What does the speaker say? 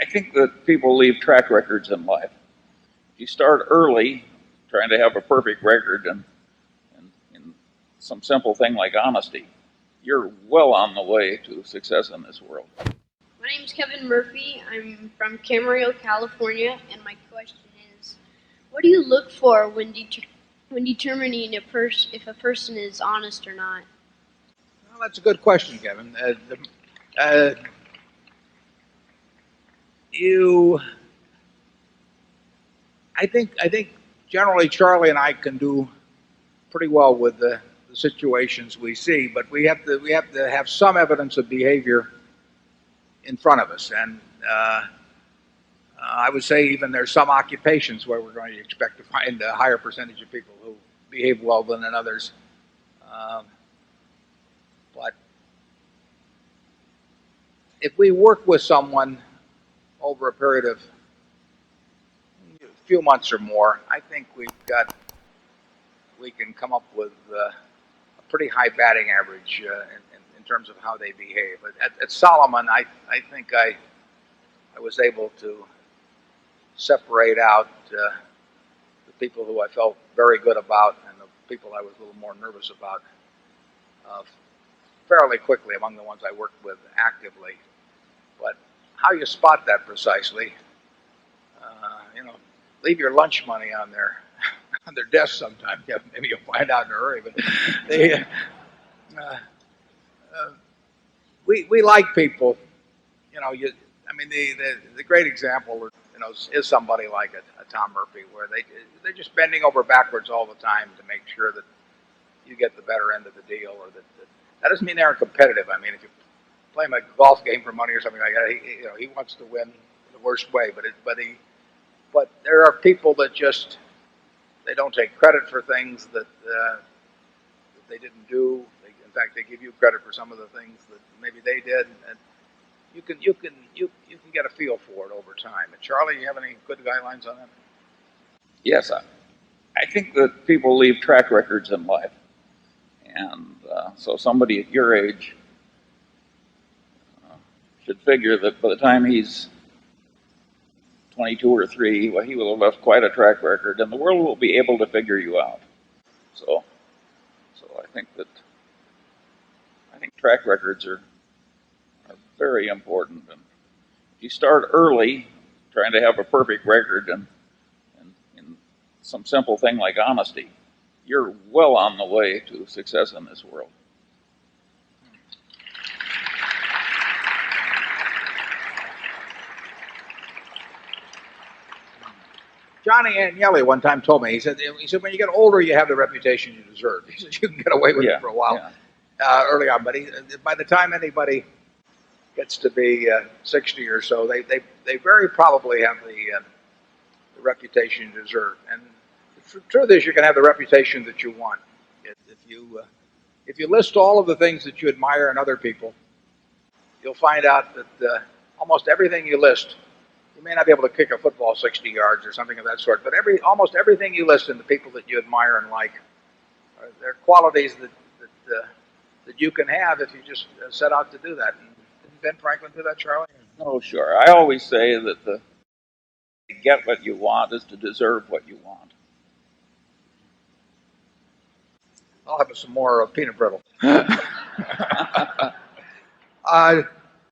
think that people leave track records in life. If you start early trying to have a perfect record and some simple thing like honesty, you're well on the way to success in this world. My name is Kevin Murphy. I'm from Camarillo, California, and my question is, what do you look for when determining if a person is honest or not? Well, that's a good question, Kevin. I think generally Charlie and I can do pretty well with the situations we see, but we have to have some evidence of behavior in front of us, and I would say even there's some occupations where we're going to expect to find a higher percentage of people who behave well than in others. But if we work with someone over a period of a few months or more, I think we can come up with a pretty high batting average in terms of how they behave. At Solomon, I think I was able to separate out the people who I felt very good about and the people I was a little more nervous about fairly quickly among the ones I worked with actively. But how you spot that precisely, leave your lunch money on their desk sometime. Yeah, maybe you'll find out in a hurry. But we like people. The great example, is somebody like a Tom Murphy, where they're just bending over backwards all the time to make sure that you get the better end of the deal, or that doesn't mean they aren't competitive. I mean, if you play him a golf game for money or something like that, he wants to win the worst way. But there are people that just they don't take credit for things that they didn't do. In fact, they give you credit for some of the things that maybe they did, and you can get a feel for it over time. And Charlie, you have any good guidelines on that? Yes, I think that people leave track records in life, and so somebody at your age should figure that by the time he's 22 or 3, well, he will have left quite a track record, and the world will be able to figure you out. So I think track records are very important. And if you start early trying to have a perfect record and some simple thing like honesty, you're well on the way to success in this world. Johnny Agnelli one time told me, he said, when you get older, you have the reputation you deserve. He said, you can get away with it for a while early on, but by the time anybody gets to be 60 or so, they very probably have the reputation you deserve. And the truth is, you can have the reputation that you want. If you list all of the things that you admire in other people, you'll find out that almost everything you list, you may not be able to kick a football 60 yards or something of that sort, but almost everything you list in the people that you admire and like, they're qualities that you can have if you just set out to do that. And didn't Ben Franklin do that, Charlie? Oh, sure. I always say that to get what you want is to deserve what you want. I'll have some more peanut brittle.